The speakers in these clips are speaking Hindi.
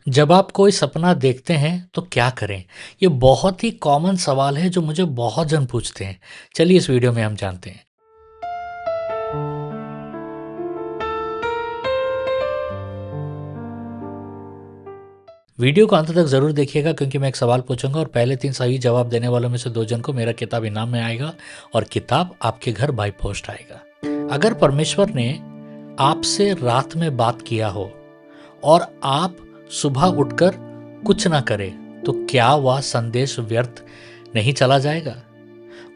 जब आप कोई सपना देखते हैं तो क्या करें? ये बहुत ही कॉमन सवाल है जो मुझे बहुत जन पूछते हैं। चलिए इस वीडियो में हम जानते हैं। वीडियो को अंत तक ज़रूर देखिएगा क्योंकि मैं एक सवाल पूछूंगा और पहले 3 सही जवाब देने वालों में से 2 जन को मेरा किताब इनाम में आएगा और किताब आपके घर बाय पोस्ट आएगा। अगर परमेश्वर ने आपसे रात में बात किया हो और आप सुबह उठकर कुछ ना करें तो क्या वह संदेश व्यर्थ नहीं चला जाएगा?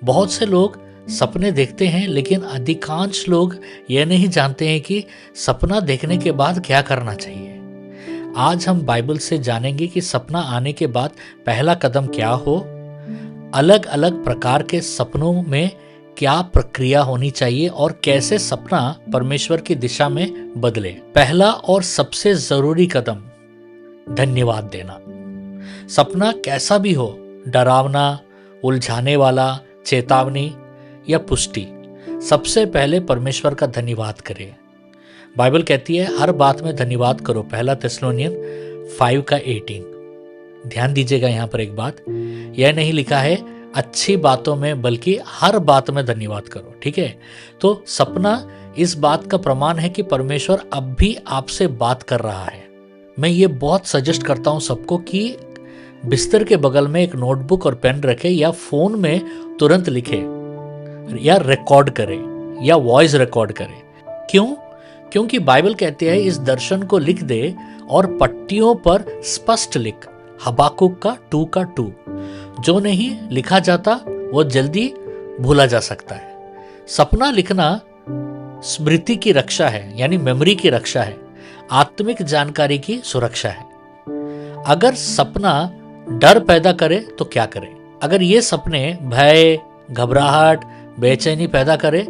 बहुत से लोग सपने देखते हैं लेकिन अधिकांश लोग यह नहीं जानते हैं कि सपना देखने के बाद क्या करना चाहिए। आज हम बाइबल से जानेंगे कि सपना आने के बाद पहला कदम क्या हो, अलग अलग प्रकार के सपनों में क्या प्रक्रिया होनी चाहिए और कैसे सपना परमेश्वर की दिशा में बदले। पहला और सबसे जरूरी कदम, धन्यवाद देना। सपना कैसा भी हो, डरावना, उलझाने वाला, चेतावनी या पुष्टि, सबसे पहले परमेश्वर का धन्यवाद करें। बाइबल कहती है हर बात में धन्यवाद करो, पहला थिस्सलुनीयन 5:18। ध्यान दीजिएगा यहाँ पर एक बात, यह नहीं लिखा है अच्छी बातों में बल्कि हर बात में धन्यवाद करो। ठीक है, तो सपना इस बात का प्रमाण है कि परमेश्वर अब भी आपसे बात कर रहा है। मैं ये बहुत सजेस्ट करता हूँ सबको कि बिस्तर के बगल में एक नोटबुक और पेन रखे या फोन में तुरंत लिखे या रिकॉर्ड करें या वॉइस रिकॉर्ड करें। क्यों? क्योंकि बाइबल कहती है इस दर्शन को लिख दे और पट्टियों पर स्पष्ट लिख। हबाकुक का 2:2। जो नहीं लिखा जाता वो जल्दी भूला जा सकता है। सपना लिखना स्मृति की रक्षा है, यानी मेमोरी की रक्षा है, आत्मिक जानकारी की सुरक्षा है। अगर सपना डर पैदा करे तो क्या करें? अगर ये सपने भय, घबराहट, बेचैनी पैदा करे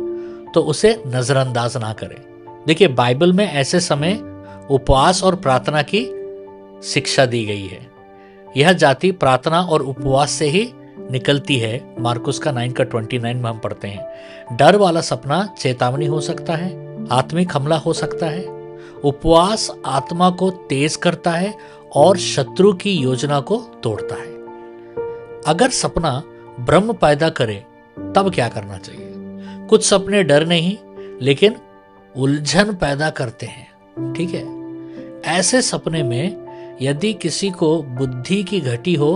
तो उसे नजरअंदाज ना करें। देखिए, बाइबल में ऐसे समय उपवास और प्रार्थना की शिक्षा दी गई है। यह जाति प्रार्थना और उपवास से ही निकलती है। मार्कुस का 9:29 में हम पढ़ते हैं। डर वाला सपना चेतावनी हो सकता है, आत्मिक हमला हो सकता है। उपवास आत्मा को तेज करता है और शत्रु की योजना को तोड़ता है। अगर सपना भ्रम पैदा करे तब क्या करना चाहिए? कुछ सपने डर नहीं लेकिन उलझन पैदा करते हैं। ठीक है, ऐसे सपने में यदि किसी को बुद्धि की घटी हो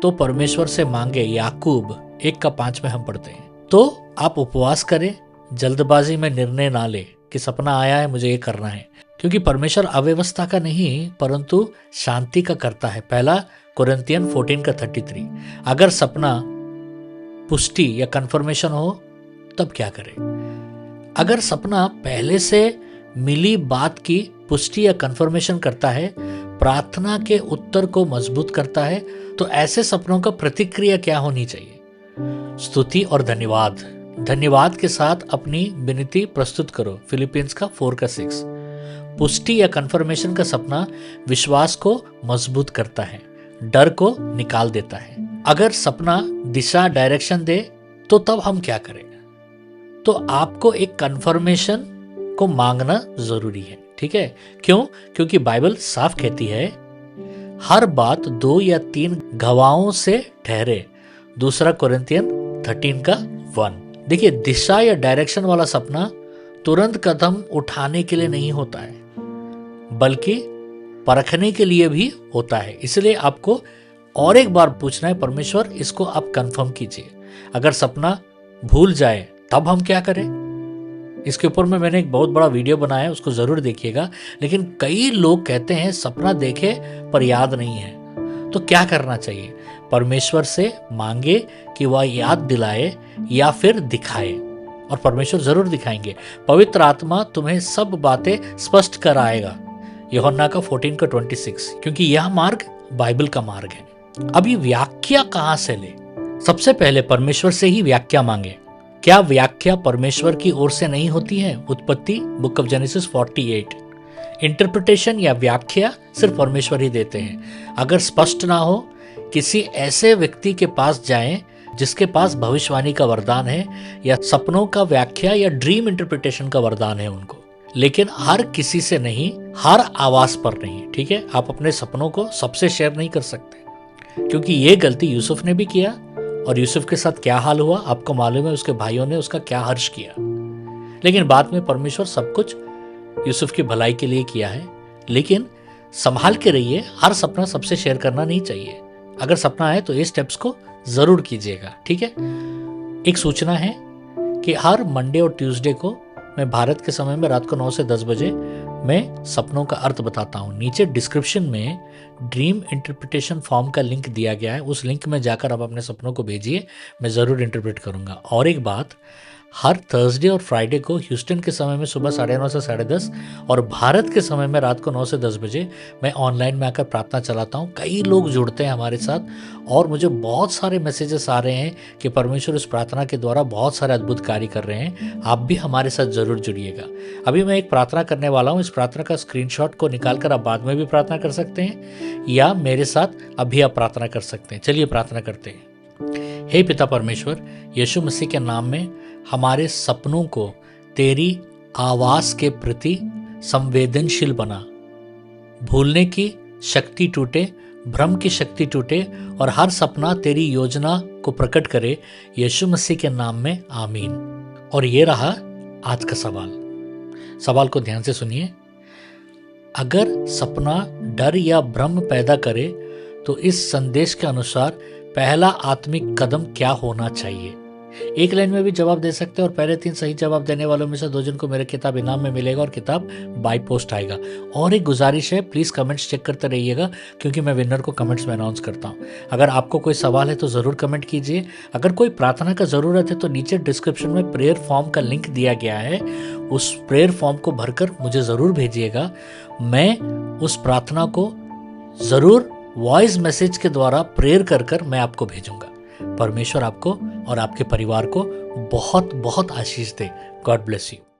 तो परमेश्वर से मांगे। याकूब 1:5 में हम पढ़ते हैं। तो आप उपवास करें, जल्दबाजी में निर्णय ना ले कि सपना आया है मुझे ये करना है, क्योंकि परमेश्वर अव्यवस्था का नहीं परंतु शांति का करता है। पहला कोरिन्थियन 14:33। अगर सपना पुष्टि या कंफर्मेशन हो तब क्या करें? अगर सपना पहले से मिली बात की पुष्टि या कंफर्मेशन करता है, प्रार्थना के उत्तर को मजबूत करता है, तो ऐसे सपनों का प्रतिक्रिया क्या होनी चाहिए? स्तुति और धन्यवाद। धन्यवाद के साथ अपनी विनती प्रस्तुत करो। फिलिपियंस का 4:6। पुष्टि या कंफर्मेशन का सपना विश्वास को मजबूत करता है, डर को निकाल देता है। अगर सपना दिशा डायरेक्शन दे तो तब हम क्या करें? तो आपको एक कंफर्मेशन को मांगना जरूरी है। ठीक है, क्यों? क्योंकि बाइबल साफ कहती है हर बात 2 या 3 गवाहों से ठहरे। दूसरा कोरिन्थियन 13:1। देखिए, दिशा या डायरेक्शन वाला सपना तुरंत कदम उठाने के लिए नहीं होता है बल्कि परखने के लिए भी होता है। इसलिए आपको और एक बार पूछना है, परमेश्वर इसको आप कंफर्म कीजिए। अगर सपना भूल जाए तब हम क्या करें? इसके ऊपर में मैंने एक बहुत बड़ा वीडियो बनाया है, उसको जरूर देखिएगा। लेकिन कई लोग कहते हैं सपना देखे पर याद नहीं है, तो क्या करना चाहिए? परमेश्वर से मांगे कि वह याद दिलाए या फिर दिखाए, और परमेश्वर जरूर दिखाएंगे। पवित्र आत्मा तुम्हें सब बातें स्पष्ट कराएगा। यूहन्ना का 14:26। क्योंकि यह मार्ग बाइबल का मार्ग है। अभी व्याख्या कहां से ले? सबसे पहले परमेश्वर से ही व्याख्या मांगे। क्या व्याख्या परमेश्वर की ओर से नहीं होती है? उत्पत्ति बुक ऑफ जेनेसिस 48। इंटरप्रिटेशन या व्याख्या सिर्फ परमेश्वर ही देते हैं। अगर स्पष्ट ना हो, किसी ऐसे व्यक्ति के पास जाएं जिसके पास भविष्यवाणी का वरदान है या सपनों का व्याख्या या ड्रीम इंटरप्रिटेशन का वरदान है उनको। लेकिन हर किसी से नहीं, हर आवाज पर नहीं, ठीक है। आप अपने सपनों को सबसे शेयर नहीं कर सकते, क्योंकि ये गलती यूसुफ ने भी किया, और यूसुफ के साथ क्या हाल हुआ आपको मालूम है, उसके भाइयों ने उसका क्या हर्ष किया। लेकिन बाद में परमेश्वर सब कुछ यूसुफ की भलाई के लिए किया है। लेकिन संभाल के रहिए, हर सपना सबसे शेयर करना नहीं चाहिए। अगर सपना है तो ये स्टेप्स को जरूर कीजिएगा, ठीक है। एक सूचना है कि हर मंडे और ट्यूसडे को मैं भारत के समय में रात को 9 से 10 बजे मैं सपनों का अर्थ बताता हूँ। नीचे डिस्क्रिप्शन में ड्रीम इंटरप्रिटेशन फॉर्म का लिंक दिया गया है, उस लिंक में जाकर आप अपने सपनों को भेजिए, मैं ज़रूर इंटरप्रेट करूँगा। और एक बात, हर थर्सडे और फ्राइडे को ह्यूस्टन के समय में सुबह 9:30 से 10:30 और भारत के समय में रात को 9 से 10 बजे मैं ऑनलाइन में आकर प्रार्थना चलाता हूँ। कई लोग जुड़ते हैं हमारे साथ और मुझे बहुत सारे मैसेजेस आ रहे हैं कि परमेश्वर इस प्रार्थना के द्वारा बहुत सारे अद्भुत कार्य कर रहे हैं। आप भी हमारे साथ ज़रूर जुड़िएगा। अभी मैं एक प्रार्थना करने वाला हूँ, इस प्रार्थना का स्क्रीनशॉट को निकालकर आप बाद में भी प्रार्थना कर सकते हैं या मेरे साथ अभी आप प्रार्थना कर सकते हैं। चलिए प्रार्थना करते हैं। हे पिता परमेश्वर, यीशु मसीह के नाम में हमारे सपनों को तेरी आवाज के प्रति संवेदनशील बना, भूलने की शक्ति टूटे, भ्रम की शक्ति टूटे और हर सपना तेरी योजना को प्रकट करे, यीशु मसीह के नाम में आमीन। और ये रहा आज का सवाल को ध्यान से सुनिए। अगर सपना डर या भ्रम पैदा करे तो इस संदेश के अनुसार पहला आत्मिक कदम क्या होना चाहिए? एक लाइन में भी जवाब दे सकते हैं और पहले 3 सही जवाब देने वालों में से 2 जन को मेरा किताब इनाम में मिलेगा और किताब बाय पोस्ट आएगा। और एक गुजारिश है, प्लीज कमेंट्स चेक करते रहिएगा क्योंकि मैं विनर को कमेंट्स में अनाउंस करता हूं। अगर आपको कोई सवाल है तो जरूर कमेंट कीजिए। अगर कोई प्रार्थना का जरूरत है तो नीचे डिस्क्रिप्शन में प्रेयर फॉर्म का लिंक दिया गया है, उस प्रेयर फॉर्म को भरकर मुझे जरूर भेजिएगा। मैं उस प्रार्थना को जरूर वॉइस मैसेज के द्वारा प्रेयर कर मैं आपको भेजूंगा। परमेश्वर आपको और आपके परिवार को बहुत बहुत आशीष दे। God bless you.